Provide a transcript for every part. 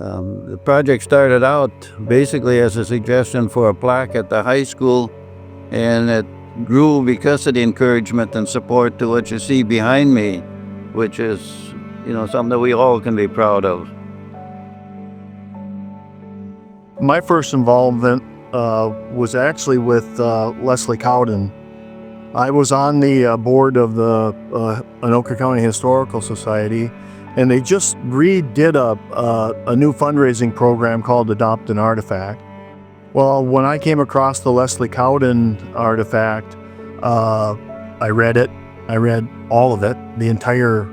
The project started out basically as a suggestion for a plaque at the high school, and it grew because of the encouragement and support to what you see behind me, which is, something that we all can be proud of. My first involvement was actually with Leslie Cowden. I was on the board of the Anoka County Historical Society, and they just redid a new fundraising program called Adopt an Artifact. Well, when I came across the Leslie Cowden artifact, I read it. I read all of it, the entire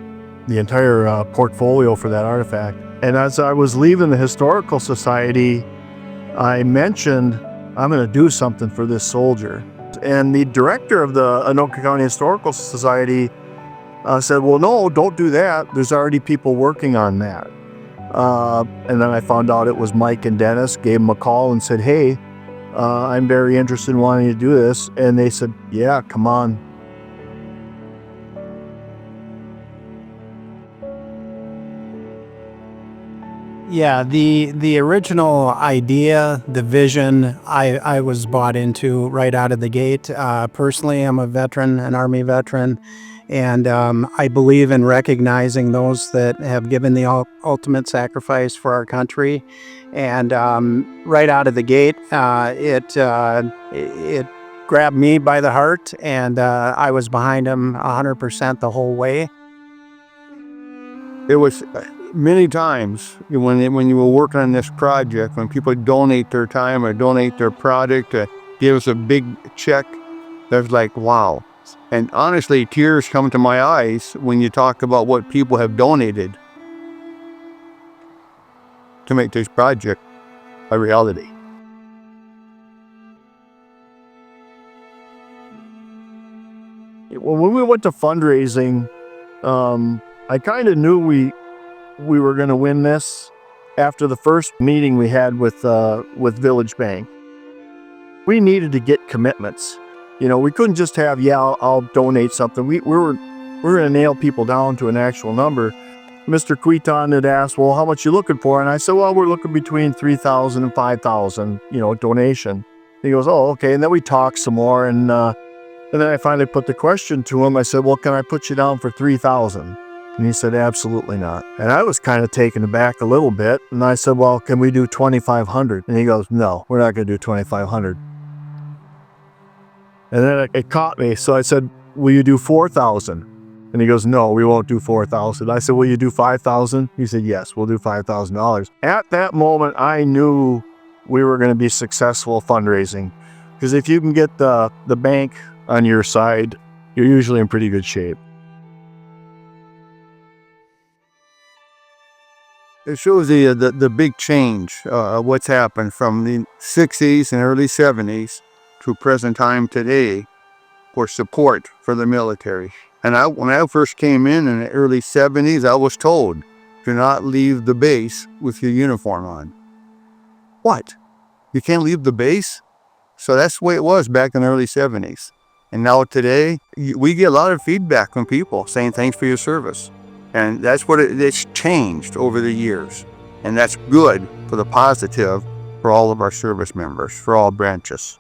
portfolio for that artifact. And as I was leaving the Historical Society, I mentioned, I'm going to do something for this soldier. And the director of the Anoka County Historical Society said, well, no, don't do that. There's already people working on that. And then I found out it was Mike and Dennis, gave them a call and said, hey, I'm very interested in wanting to do this. And they said, yeah, come on. Yeah, the original idea, the vision, I was bought into right out of the gate. Personally, I'm a veteran, an Army veteran, and I believe in recognizing those that have given the ultimate sacrifice for our country. And right out of the gate, it grabbed me by the heart, and I was behind them 100% the whole way. It was many times when you were working on this project, when people donate their time or donate their product to give us a big check, there's like, wow. And honestly, tears come to my eyes when you talk about what people have donated to make this project a reality. When we went to fundraising, I kind of knew we were going to win this after the first meeting we had with Village Bank. We needed to get commitments. We couldn't just have, I'll donate something. We were going to nail people down to an actual number. Mr. Queton had asked, well, how much you looking for? And I said, well, we're looking between $3,000 and $5,000, donation. He goes, oh, okay. And then we talked some more. And then I finally put the question to him. I said, well, can I put you down for $3,000? And he said, absolutely not. And I was kind of taken aback a little bit. And I said, well, can we do $2,500? And he goes, no, we're not going to do $2,500. And then it caught me. So I said, will you do $4,000? And he goes, no, we won't do $4,000. I said, will you do $5,000? He said, yes, we'll do $5,000. At that moment, I knew we were going to be successful fundraising. Because if you can get the bank on your side, you're usually in pretty good shape. It shows the big change, what's happened from the 60s and early 70s to present time today for support for the military. And when I first came in the early 70s, I was told, do not leave the base with your uniform on. What? You can't leave the base? So that's the way it was back in the early 70s. And now today, we get a lot of feedback from people saying thanks for your service. And that's what it's changed over the years. And that's good for the positive for all of our service members, for all branches.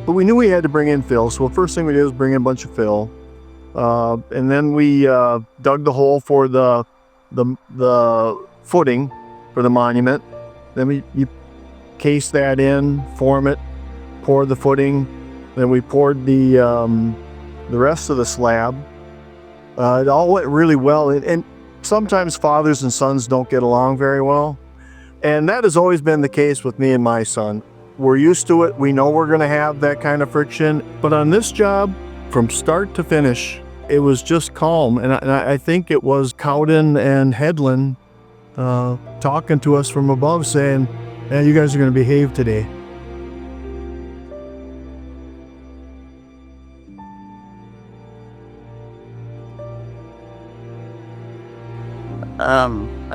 But we knew we had to bring in fill. So the first thing we did was bring in a bunch of fill. And then we dug the hole for the footing for the monument. Then you case that in, form it, pour the footing. Then we poured the rest of the slab. It all went really well. And sometimes fathers and sons don't get along very well. And that has always been the case with me and my son. We're used to it. We know we're going to have that kind of friction. But on this job, from start to finish, it was just calm. And I think it was Cowden and Hedlund talking to us from above saying, hey, you guys are going to behave today.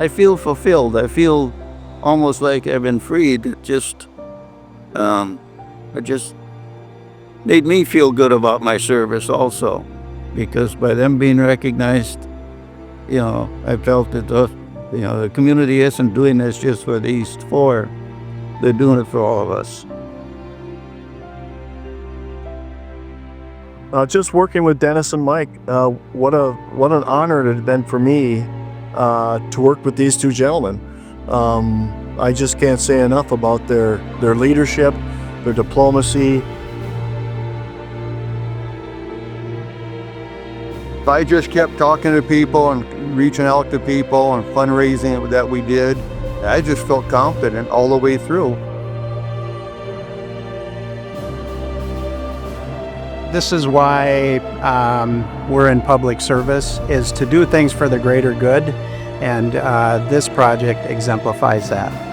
I feel fulfilled. I feel almost like I've been freed. It just made me feel good about my service also, because by them being recognized, I felt that the community isn't doing this just for these four. They're doing it for all of us. Just working with Dennis and Mike, what an honor it had been for me to work with these two gentlemen. I just can't say enough about their leadership, their diplomacy. I just kept talking to people and reaching out to people and fundraising that we did. I just felt confident all the way through. This is why we're in public service, is to do things for the greater good, and this project exemplifies that.